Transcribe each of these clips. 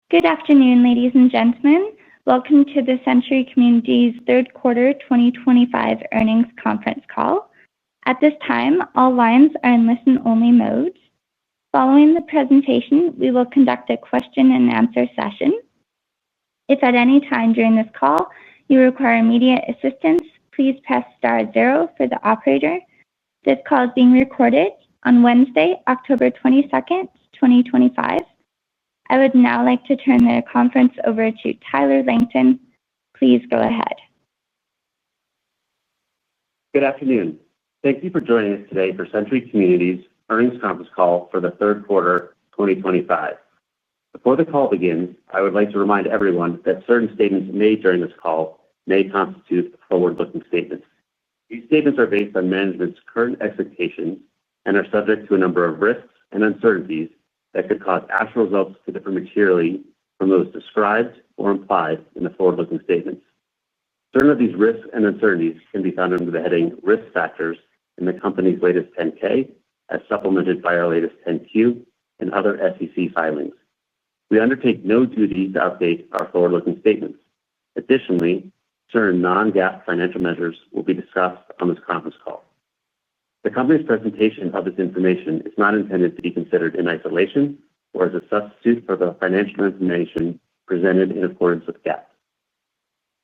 Good afternoon, ladies and gentlemen. Welcome to the Century Communities third quarter 2025 earnings conference call. At this time, all lines are in listen-only mode. Following the presentation, we will conduct a question-and-answer session. If at any time during this call you require immediate assistance, please press *0 for the operator. This call is being recorded on Wednesday, October 22nd, 2025. I would now like to turn the conference over to Tyler Langton. Please go ahead. Good afternoon. Thank you for joining us today for Century Communities earnings conference call for the third quarter 2025. Before the call begins, I would like to remind everyone that certain statements made during this call may constitute forward-looking statements. These statements are based on management's current expectations and are subject to a number of risks and uncertainties that could cause actual results to differ materially from those described or implied in the forward-looking statements. Certain of these risks and uncertainties can be found under the heading Risk Factors in the company's latest 10-K, as supplemented by our latest 10-Q and other SEC filings. We undertake no duty to update our forward-looking statements. Additionally, certain non-GAAP financial measures will be discussed on this conference call. The company's presentation of this information is not intended to be considered in isolation or as a substitute for the financial information presented in accordance with GAAP.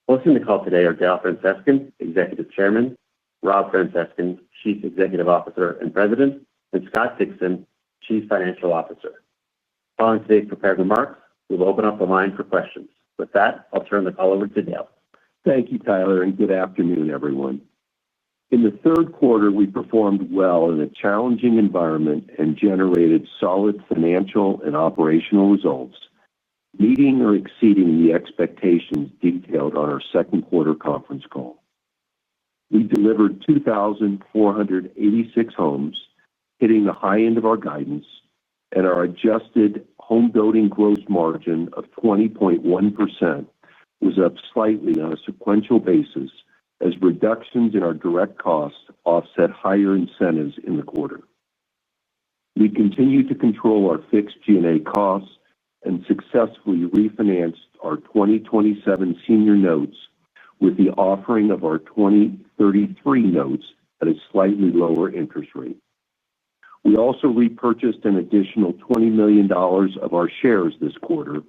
Hosting the call today are Dale Francescon, Executive Chairman, Rob Francescon, Chief Executive Officer and President, and Scott Dixon, Chief Financial Officer. Following today's prepared remarks, we will open up the line for questions. With that, I'll turn the call over to Dale. Thank you, Tyler, and good afternoon, everyone. In the third quarter, we performed well in a challenging environment and generated solid financial and operational results, meeting or exceeding the expectations detailed on our second quarter conference call. We delivered 2,486 homes, hitting the high end of our guidance, and our adjusted home building gross margin of 20.1% was up slightly on a sequential basis as reductions in our direct costs offset higher incentives in the quarter. We continue to control our fixed G&A costs and successfully refinanced our 2027 senior notes with the offering of our 2033 notes at a slightly lower interest rate. We also repurchased an additional $20 million of our shares this quarter,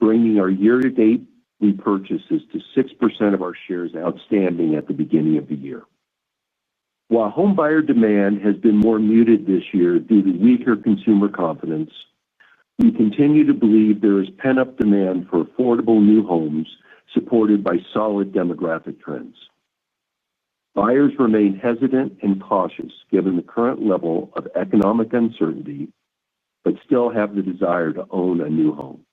bringing our year-to-date repurchases to 6% of our shares outstanding at the beginning of the year. While homebuyer demand has been more muted this year due to weaker consumer confidence, we continue to believe there is pent-up demand for affordable new homes supported by solid demographic trends. Buyers remain hesitant and cautious given the current level of economic uncertainty, but still have the desire to own a new home.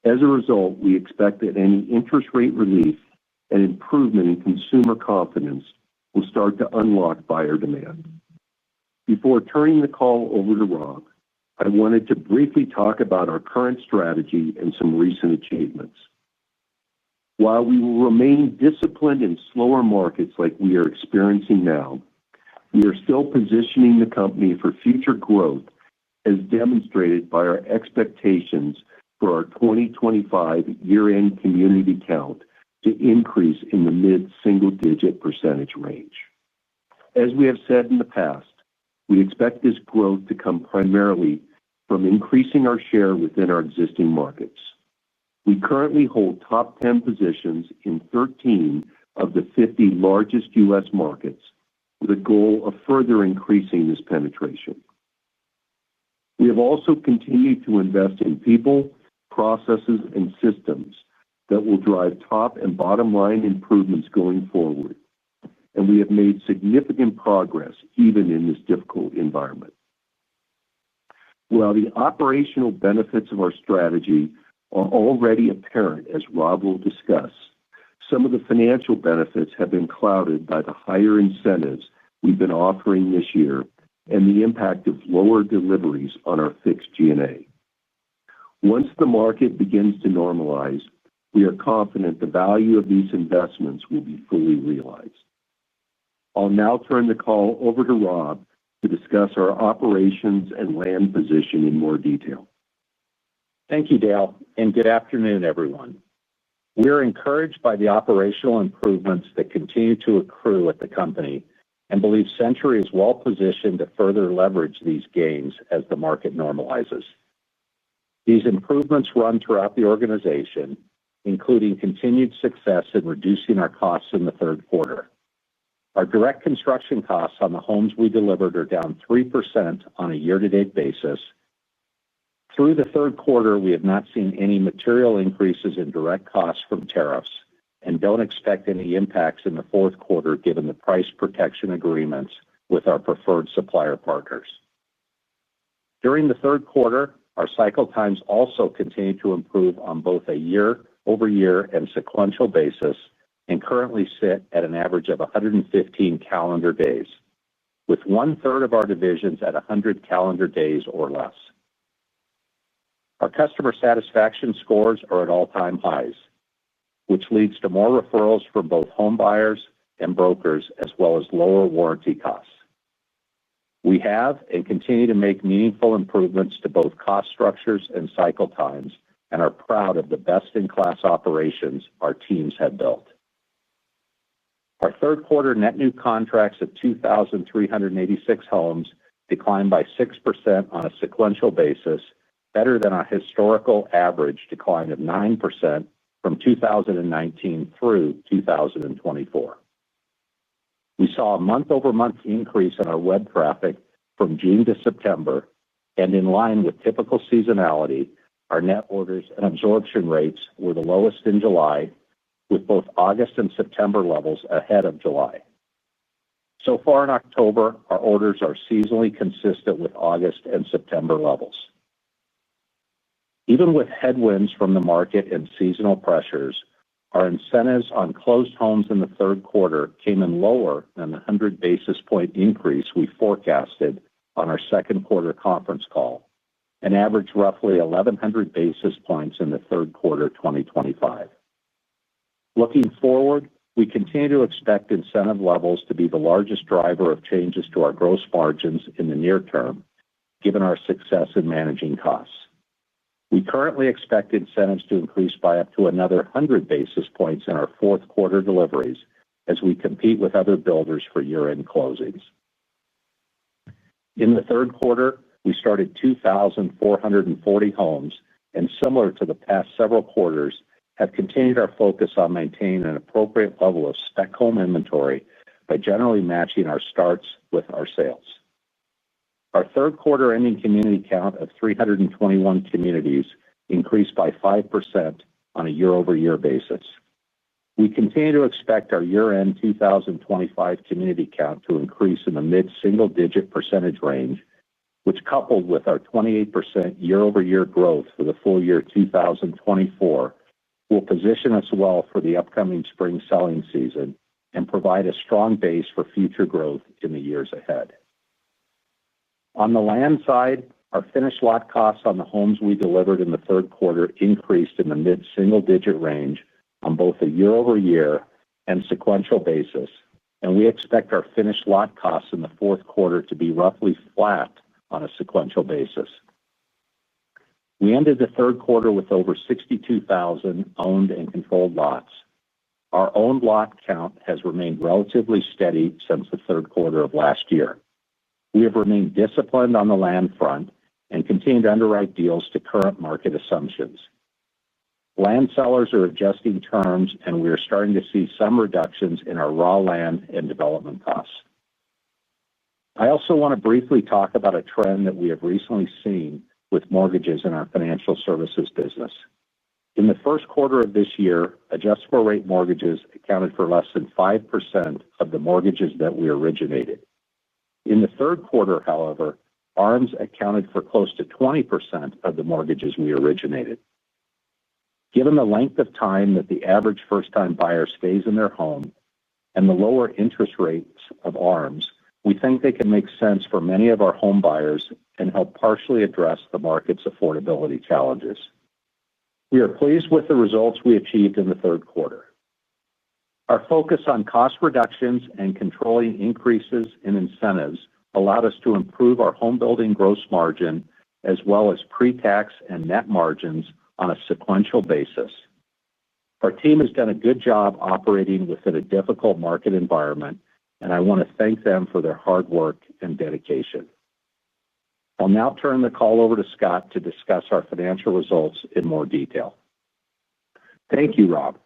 As a result, we expect that any interest rate relief and improvement in consumer confidence will start to unlock buyer demand. Before turning the call over to Rob, I wanted to briefly talk about our current strategy and some recent achievements. While we will remain disciplined in slower markets like we are experiencing now, we are still positioning the company for future growth, as demonstrated by our expectations for our 2025 year-end community count to increase in the mid-single-digit percentage range. As we have said in the past, we expect this growth to come primarily from increasing our share within our existing markets. We currently hold top 10 positions in 13 of the 50 largest U.S. markets, with a goal of further increasing this penetration. We have also continued to invest in people, processes, and systems that will drive top and bottom line improvements going forward, and we have made significant progress even in this difficult environment. While the operational benefits of our strategy are already apparent, as Rob will discuss, some of the financial benefits have been clouded by the higher incentives we've been offering this year and the impact of lower deliveries on our fixed G&A. Once the market begins to normalize, we are confident the value of these investments will be fully realized. I'll now turn the call over to Rob to discuss our operations and land position in more detail. Thank you, Dale, and good afternoon, everyone. We are encouraged by the operational improvements that continue to accrue at the company and believe Century is well positioned to further leverage these gains as the market normalizes. These improvements run throughout the organization, including continued success in reducing our costs in the third quarter. Our direct construction costs on the homes we delivered are down 3% on a year-to-date basis. Through the third quarter, we have not seen any material increases in direct costs from tariffs and don't expect any impacts in the fourth quarter given the price protection agreements with our preferred supplier partners. During the third quarter, our cycle times also continue to improve on both a year-over-year and sequential basis and currently sit at an average of 115 calendar days, with 1/3 of our divisions at 100 calendar days or less. Our customer satisfaction scores are at all-time highs, which leads to more referrals from both home buyers and brokers, as well as lower warranty costs. We have and continue to make meaningful improvements to both cost structures and cycle times and are proud of the best-in-class operations our teams have built. Our third quarter net new contracts of 2,386 homes declined by 6% on a sequential basis, better than our historical average decline of 9% from 2019 through 2024. We saw a month-over-month increase in our web traffic from June to September, and in line with typical seasonality, our net orders and absorption rates were the lowest in July, with both August and September levels ahead of July. So far in October, our orders are seasonally consistent with August and September levels. Even with headwinds from the market and seasonal pressures, our incentives on closed homes in the third quarter came in lower than the 100 basis point increase we forecasted on our second quarter conference call, and averaged roughly 1,100 basis points in the third quarter 2025. Looking forward, we continue to expect incentive levels to be the largest driver of changes to our gross margins in the near term, given our success in managing costs. We currently expect incentives to increase by up to another 100 basis points in our fourth quarter deliveries as we compete with other builders for year-end closings. In the third quarter, we started 2,440 homes, and similar to the past several quarters, have continued our focus on maintaining an appropriate level of spec home inventory by generally matching our starts with our sales. Our third quarter ending community count of 321 communities increased by 5% on a year-over-year basis. We continue to expect our year-end 2025 community count to increase in the mid-single-digit percentage range, which, coupled with our 28% year-over-year growth for the full year 2024, will position us well for the upcoming spring selling season and provide a strong base for future growth in the years ahead. On the land side, our finished lot costs on the homes we delivered in the third quarter increased in the mid-single-digit range on both a year-over-year and sequential basis, and we expect our finished lot costs in the fourth quarter to be roughly flat on a sequential basis. We ended the third quarter with over 62,000 owned and controlled lots. Our owned lot count has remained relatively steady since the third quarter of last year. We have remained disciplined on the land front and continue to underwrite deals to current market assumptions. Land sellers are adjusting terms, and we are starting to see some reductions in our raw land and development costs. I also want to briefly talk about a trend that we have recently seen with mortgages in our financial services business. In the first quarter of this year, adjustable rate mortgages accounted for less than 5% of the mortgages that we originated. In the third quarter, however, ARMs accounted for close to 20% of the mortgages we originated. Given the length of time that the average first-time buyer stays in their home and the lower interest rates of ARMs, we think they can make sense for many of our home buyers and help partially address the market's affordability challenges. We are pleased with the results we achieved in the third quarter. Our focus on cost reductions and controlling increases in incentives allowed us to improve our home building gross margin as well as pre-tax and net margins on a sequential basis. Our team has done a good job operating within a difficult market environment, and I want to thank them for their hard work and dedication. I'll now turn the call over to Scott to discuss our financial results in more detail. Thank you, Rob.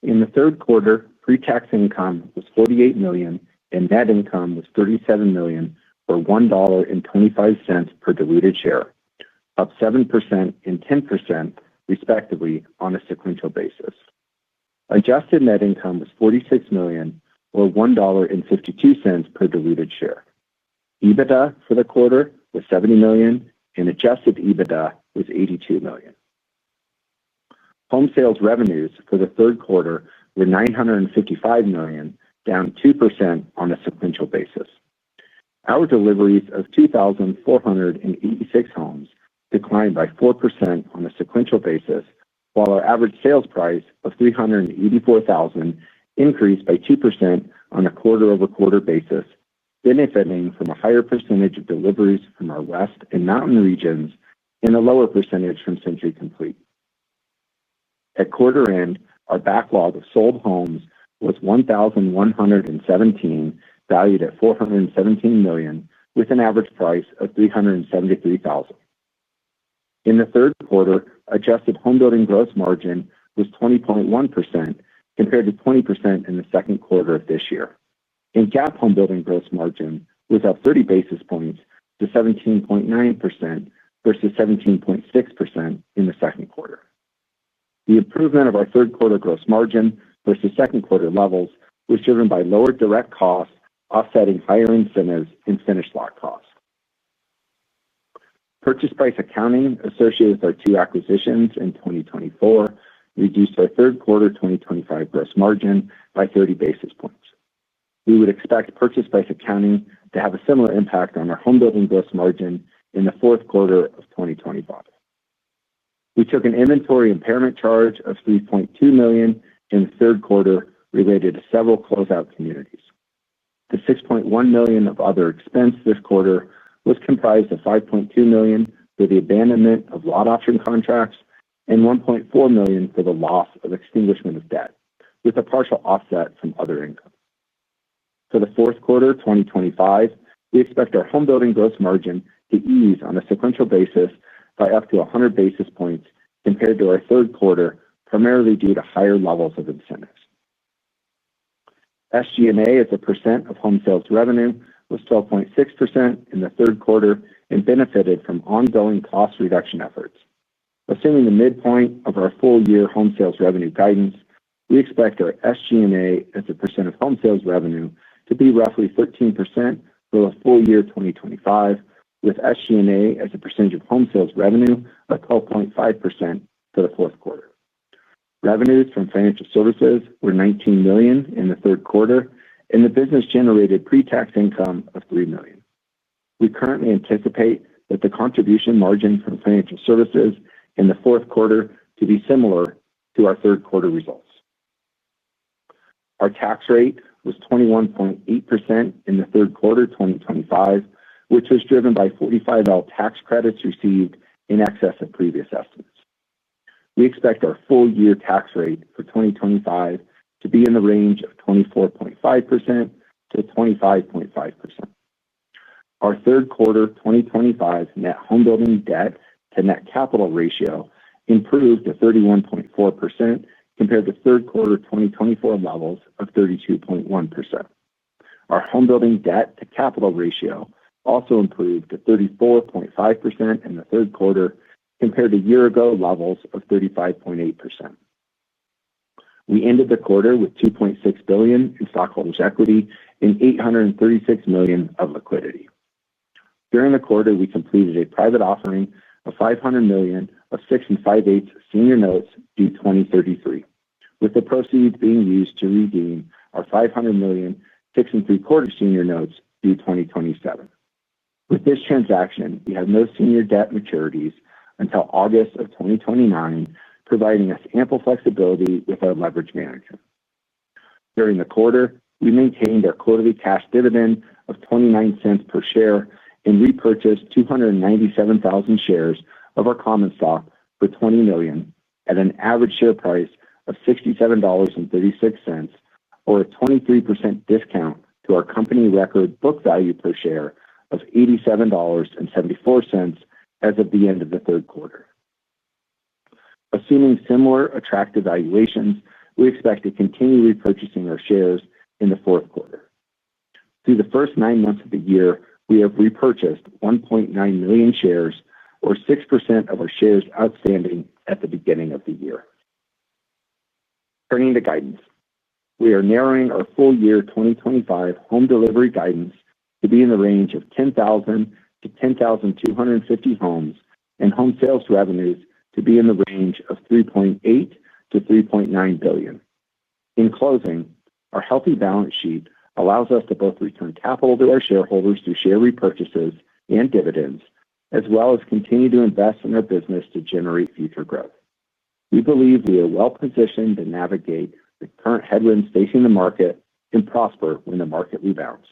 In the third quarter, pre-tax income was $48 million and net income was $37 million, or $1.25 per diluted share, up 7% and 10% respectively on a sequential basis. Adjusted net income was $46 million, or $1.52 per diluted share. EBITDA for the quarter was $70 million, and adjusted EBITDA was $82 million. Home sales revenues for the third quarter were $955 million, down 2% on a sequential basis. Our deliveries of 2,486 homes declined by 4% on a sequential basis, while our average sales price of $384,000 increased by 2% on a quarter-over-quarter basis, benefiting from a higher percentage of deliveries from our West and Mountain regions and a lower percentage from Century Complete. At quarter end, our backlog of sold homes was 1,117, valued at $417 million, with an average price of $373,000. In the third quarter, adjusted homebuilding gross margin was 20.1% compared to 20% in the second quarter of this year, and GAAP homebuilding gross margin was up 30 basis points to 17.9% versus 17.6% in the second quarter. The improvement of our third quarter gross margin versus second quarter levels was driven by lower direct costs offsetting higher incentives and finished lot costs. Purchase price accounting associated with our two acquisitions in 2024 reduced our third quarter 2025 gross margin by 30 basis points. We would expect purchase price accounting to have a similar impact on our homebuilding gross margin in the fourth quarter of 2025. We took an inventory impairment charge of $3.2 million in the third quarter related to several closeout communities. The $6.1 million of other expense this quarter was comprised of $5.2 million for the abandonment of lot option contracts and $1.4 million for the loss of extinguishment of debt, with a partial offset from other income. For the fourth quarter 2025, we expect our homebuilding gross margin to ease on a sequential basis by up to 100 basis points compared to our third quarter, primarily due to higher levels of incentives. SG&A as a percent of home sales revenue was 12.6% in the third quarter and benefited from ongoing cost reduction efforts. Assuming the midpoint of our full-year home sales revenue guidance, we expect our SG&A as a percent of home sales revenue to be roughly 13% for the full year 2025, with SG&A as a percentage of home sales revenue of 12.5% for the fourth quarter. Revenues from financial services were $19 million in the third quarter, and the business generated pre-tax income of $3 million. We currently anticipate that the contribution margin from financial services in the fourth quarter to be similar to our third quarter results. Our tax rate was 21.8% in the third quarter 2025, which was driven by 45L tax credits received in excess of previous estimates. We expect our full-year tax rate for 2025 to be in the range of 24.5% to 25.5%. Our third quarter 2025 net homebuilding debt to net capital ratio improved to 31.4% compared to third quarter 2024 levels of 32.1%. Our homebuilding debt to capital ratio also improved to 34.5% in the third quarter compared to year-ago levels of 35.8%. We ended the quarter with $2.6 billion in stockholders' equity and $836 million of liquidity. During the quarter, we completed a private offering of $500 million of 6 5/8 senior notes due 2033, with the proceeds being used to redeem our $500 million 6 3/4 senior notes due 2027. With this transaction, we have no senior debt maturities until August of 2029, providing us ample flexibility with our leverage management. During the quarter, we maintained our quarterly cash dividend of 29 cents per share and repurchased 297,000 shares of our common stock for $20 million at an average share price of $67.36, or a 23% discount to our company record book value per share of $87.74 as of the end of the third quarter. Assuming similar attractive valuations, we expect to continue repurchasing our shares in the fourth quarter. Through the first 9 months of the year, we have repurchased 1.9 million shares, or 6% of our shares outstanding at the beginning of the year. Turning to guidance, we are narrowing our full year 2025 home delivery guidance to be in the range of 10,000 to 10,250 homes and home sales revenues to be in the range of $3.8 to $3.9 billion. In closing, our healthy balance sheet allows us to both return capital to our shareholders through share repurchases and dividends, as well as continue to invest in our business to generate future growth. We believe we are well positioned to navigate the current headwinds facing the market and prosper when the market rebounds.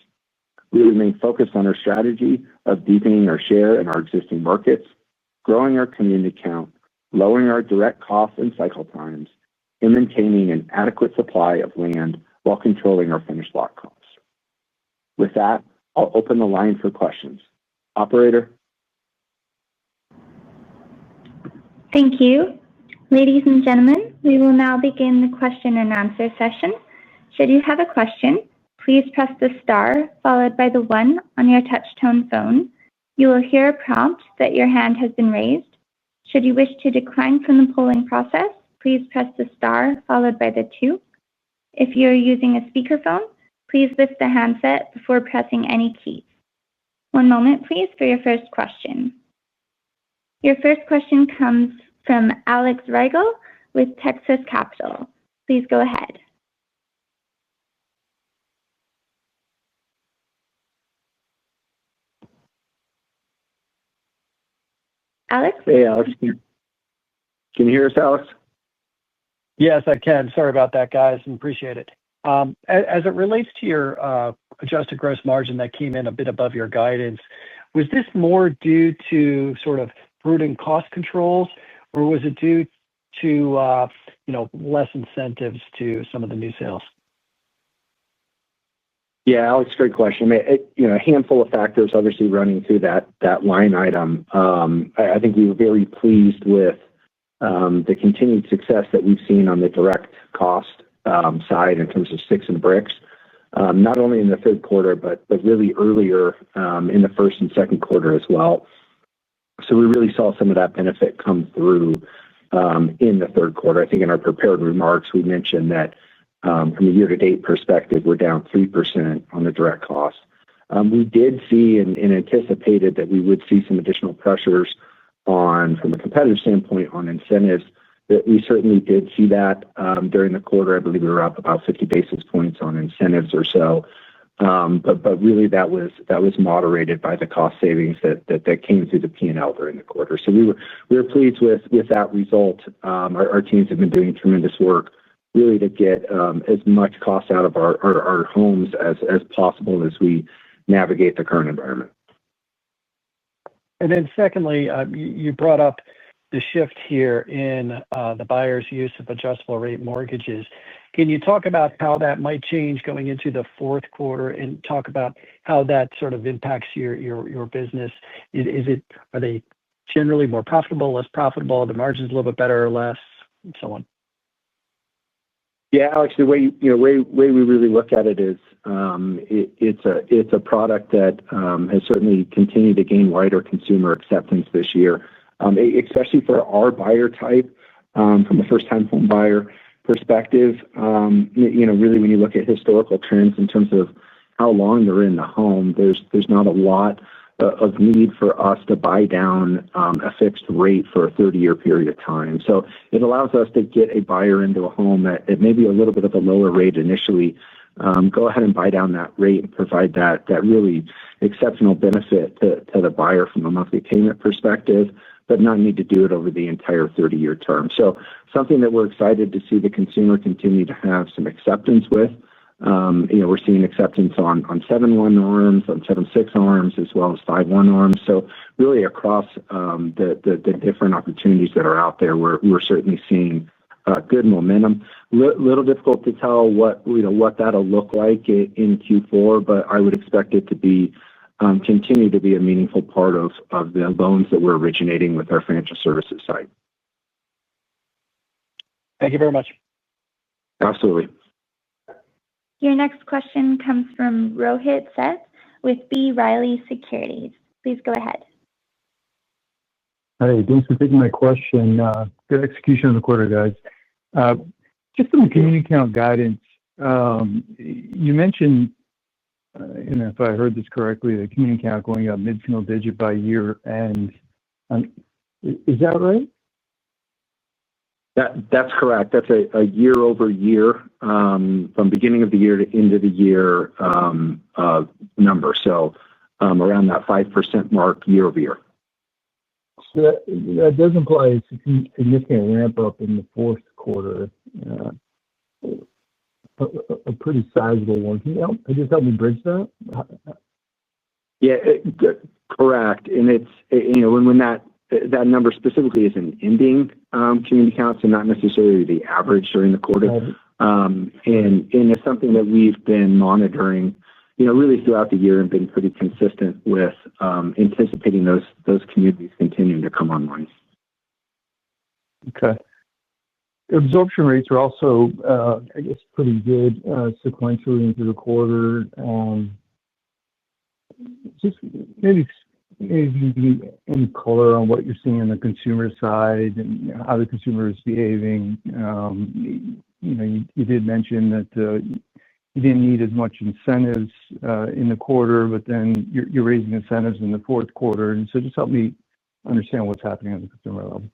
We remain focused on our strategy of deepening our share in our existing markets, growing our community count, lowering our direct costs and cycle times, and maintaining an adequate supply of land while controlling our finished lot costs. With that, I'll open the line for questions. Operator? Thank you. Ladies and gentlemen, we will now begin the question and answer session. Should you have a question, please press the star followed by the 1 on your touch-tone phone. You will hear a prompt that your hand has been raised. Should you wish to decline from the polling process, please press the star followed by the 2. If you are using a speakerphone, please lift the handset before pressing any keys. One moment, please, for your first question. Your first question comes from Alex Rygiel with Texas Capital. Please go ahead. Alex? Hey, Alex. Can you hear us, Alex? Yes, I can. Sorry about that, guys. Appreciate it. As it relates to your adjusted gross margin that came in a bit above your guidance, was this more due to sort of prudent cost controls, or was it due to less incentives to some of the new sales? Yeah, Alex, great question. A handful of factors obviously running through that line item. I think we were very pleased with the continued success that we've seen on the direct cost side in terms of sticks and bricks, not only in the third quarter, but really earlier in the first and second quarter as well. So we really saw some of that benefit come through in the third quarter. I think in our prepared remarks, we mentioned that from a year-to-date perspective, we're down 3% on the direct cost. We did see and anticipated that we would see some additional pressures from a competitive standpoint on incentives. That we certainly did see that during the quarter. I believe we were up about 50 basis points on incentives or so. But really, that was moderated by the cost savings that came through the P&L during the quarter. So we were pleased with that result. Our teams have been doing tremendous work really to get as much cost out of our homes as possible as we navigate the current environment. And then secondly, you brought up the shift here in the buyer's use of adjustable rate mortgages. Can you talk about how that might change going into the fourth quarter and talk about how that sort of impacts your business? Are they generally more profitable, less profitable? Are the margins a little bit better or less, and so on? Yeah, Alex, the way we really look at it is it's a product that has certainly continued to gain wider consumer acceptance this year, especially for our buyer type from a first-time home buyer perspective. Really, when you look at historical trends in terms of how long they're in the home, there's not a lot of need for us to buy down a fixed rate for a 30-year period of time. So it allows us to get a buyer into a home at maybe a little bit of a lower rate initially, go ahead and buy down that rate and provide that really exceptional benefit to the buyer from a monthly payment perspective, but not need to do it over the entire 30-year term. So something that we're excited to see the consumer continue to have some acceptance with. We're seeing acceptance on 7/1 arms, on 7/6 arms, as well as 5/1 arms. So really across the different opportunities that are out there, we're certainly seeing good momentum. Little difficult to tell what that'll look like in Q4, but I would expect it to continue to be a meaningful part of the loans that we're originating with our financial services side. Thank you very much. Absolutely. Your next question comes from Rohit Seth with B. Riley Securities. Please go ahead. Hey, thanks for taking my question. Good execution of the quarter, guys. Just on the community count guidance, you mentioned, and if I heard this correctly, the community count going up mid-single digit by year end. Is that right? That's correct. That's a year-over-year, from beginning of the year to end of the year number. So around that 5% mark year-over-year. So that does imply a significant ramp up in the fourth quarter, a pretty sizable one. Can you just help me bridge that? Yeah, correct. And it's when that number specifically is an ending community count, so not necessarily the average during the quarter. Right. And it's something that we've been monitoring, really throughout the year and been pretty consistent with anticipating those communities continuing to come online. Okay. Absorption rates are also, I guess, pretty good sequentially into the quarter. Just maybe any color on what you're seeing on the consumer side and how the consumer is behaving. You did mention that you didn't need as much incentives in the quarter, but then you're raising incentives in the fourth quarter. And so just help me understand what's happening at the consumer level.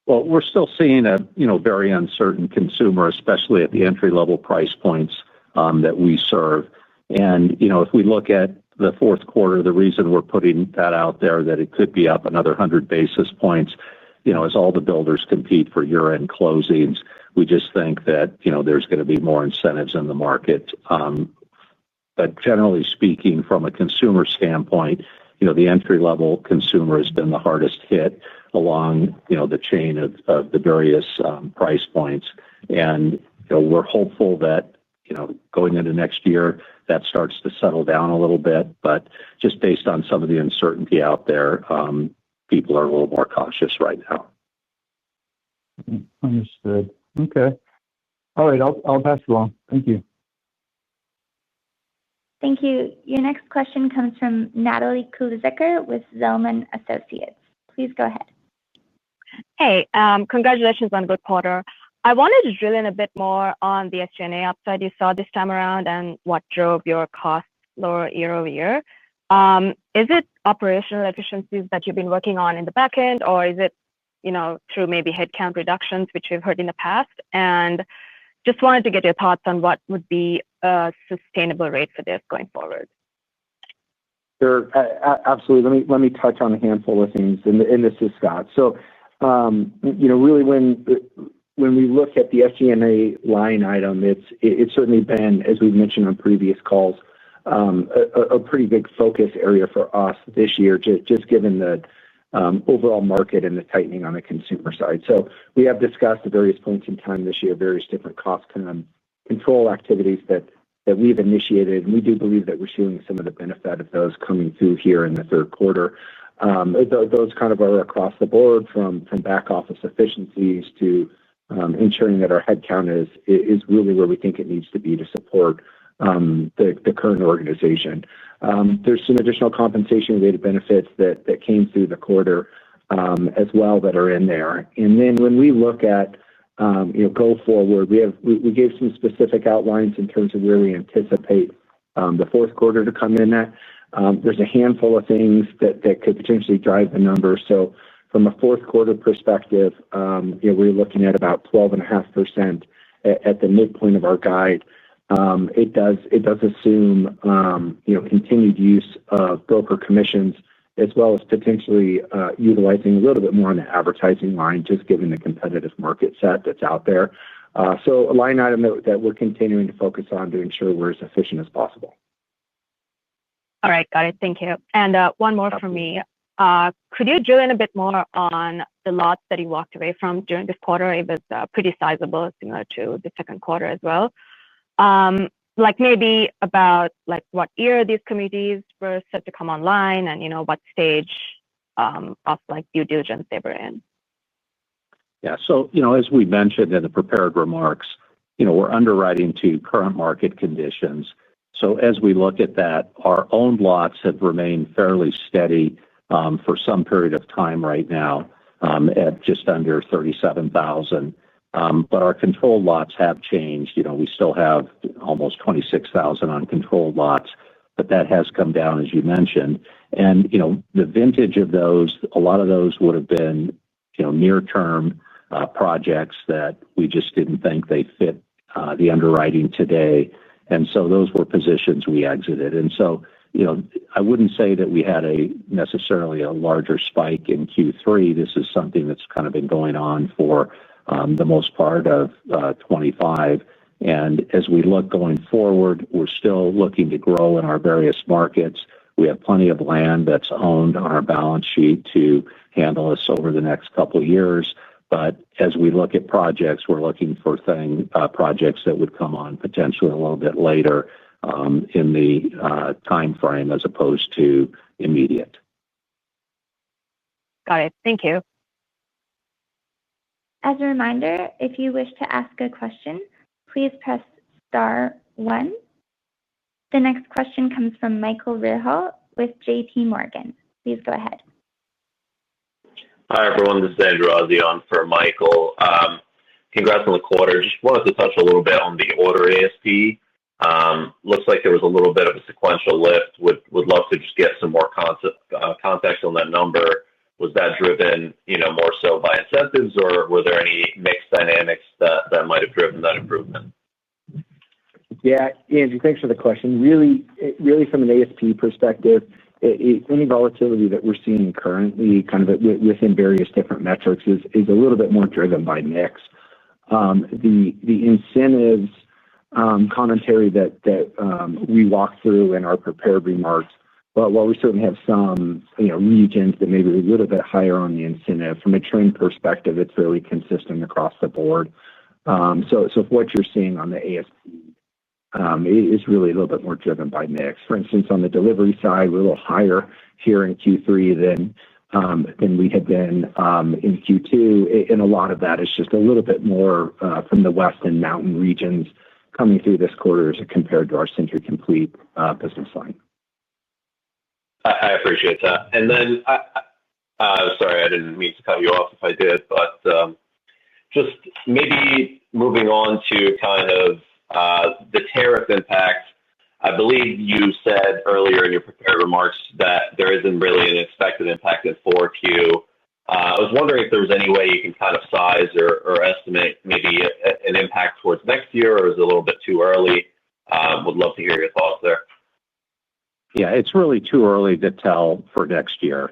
Well, we're still seeing a very uncertain consumer, especially at the entry-level price points that we serve. And if we look at the fourth quarter, the reason we're putting that out there, that it could be up another 100 basis points, as all the builders compete for year-end closings, we just think that there's going to be more incentives in the market. But generally speaking, from a consumer standpoint, the entry-level consumer has been the hardest hit along the chain of the various price points. And we're hopeful that going into next year, that starts to settle down a little bit. But just based on some of the uncertainty out there, people are a little more cautious right now. Understood. Okay. All right. I'll pass it along. Thank you. Thank you. Your next question comes from Natalie Kuliziker with Zelman Associates. Please go ahead. Hey, congratulations on a good quarter. I wanted to drill in a bit more on the SG&A upside you saw this time around and what drove your costs lower year-over-year. Is it operational efficiencies that you've been working on in the back end, or is it through maybe headcount reductions, which we've heard in the past? And just wanted to get your thoughts on what would be a sustainable rate for this going forward. Sure. Absolutely. Let me touch on a handful of things, and this is Scott. So, really, when we look at the SG&A line item, it's certainly been, as we've mentioned on previous calls, a pretty big focus area for us this year, just given the overall market and the tightening on the consumer side. So we have discussed at various points in time this year various different cost control activities that we've initiated, and we do believe that we're seeing some of the benefit of those coming through here in the third quarter. Those kind of are across the board, from back office efficiencies to ensuring that our headcount is really where we think it needs to be to support the current organization. There's some additional compensation-related benefits that came through the quarter as well that are in there. And then when we look at go forward, we gave some specific outlines in terms of where we anticipate the fourth quarter to come in at. There's a handful of things that could potentially drive the number. So from a fourth quarter perspective, we're looking at about 12.5% at the midpoint of our guide. It does assume continued use of broker commissions, as well as potentially utilizing a little bit more on the advertising line, just given the competitive market set that's out there. So a line item that we're continuing to focus on to ensure we're as efficient as possible. All right, got it. Thank you. And one more from me. Could you drill in a bit more on the lots that you walked away from during this quarter? It was pretty sizable, similar to the second quarter as well. Like maybe about like what year these communities were set to come online, and what stage of like due diligence they were in. Yeah. So, as we mentioned in the prepared remarks, we're underwriting to current market conditions. So as we look at that, our owned lots have remained fairly steady for some period of time right now at just under 37,000. But our controlled lots have changed. We still have almost 26,000 uncontrolled lots, but that has come down, as you mentioned. And, the vintage of those, a lot of those would have been, near-term projects that we just didn't think they fit the underwriting today. And so those were positions we exited. And so, I wouldn't say that we had necessarily a larger spike in Q3. This is something that's kind of been going on for the most part of 25. And as we look going forward, we're still looking to grow in our various markets. We have plenty of land that's owned on our balance sheet to handle us over the next couple of years. But as we look at projects, we're looking for projects that would come on potentially a little bit later in the time frame as opposed to immediate. Got it. Thank you. As a reminder, if you wish to ask a question, please press star 1. The next question comes from Michael Rehaut with J.P. Morgan. Please go ahead. Hi, everyone. This is Andrew Ozzie on for Michael. Congrats on the quarter. Just wanted to touch a little bit on the order ASP. Looks like there was a little bit of a sequential lift. Would love to just get some more context on that number. Was that driven, more so by incentives, or were there any mixed dynamics that might have driven that improvement? Yeah, Andrew, thanks for the question. Really from an ASP perspective, any volatility that we're seeing currently kind of within various different metrics is a little bit more driven by mix. The incentives commentary that we walked through in our prepared remarks, but while we certainly have some regions that maybe are a little bit higher on the incentive, from a trend perspective, it's really consistent across the board. So what you're seeing on the ASP is really a little bit more driven by mix. For instance, on the delivery side, we're a little higher here in Q3 than we had been in Q2, and a lot of that is just a little bit more from the west and mountain regions coming through this quarter as compared to our Century Complete business line. I appreciate that. And then, sorry, I didn't mean to cut you off if I did, but just maybe moving on to kind of the tariff impact. I believe you said earlier in your prepared remarks that there isn't really an expected impact in 4Q. I was wondering if there was any way you can kind of size or estimate maybe an impact towards next year, or is it a little bit too early? Would love to hear your thoughts there. Yeah, it's really too early to tell for next year.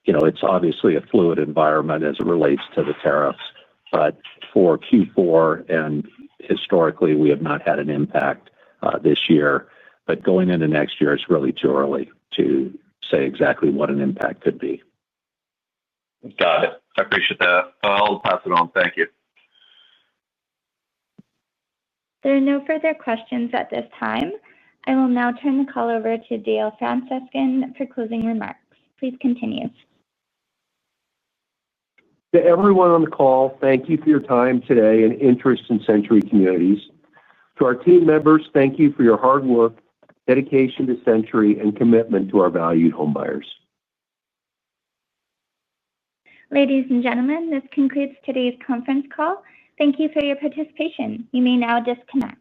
It's obviously a fluid environment as it relates to the tariffs, but for Q4 and historically, we have not had an impact this year. But going into next year, it's really too early to say exactly what an impact could be. Got it. I appreciate that. I'll pass it on. Thank you. There are no further questions at this time. I will now turn the call over to Dale Francescon for closing remarks. Please continue. To everyone on the call, thank you for your time today and interest in Century Communities. To our team members, thank you for your hard work, dedication to Century, and commitment to our valued homebuyers. Ladies and gentlemen, this concludes today's conference call. Thank you for your participation. You may now disconnect.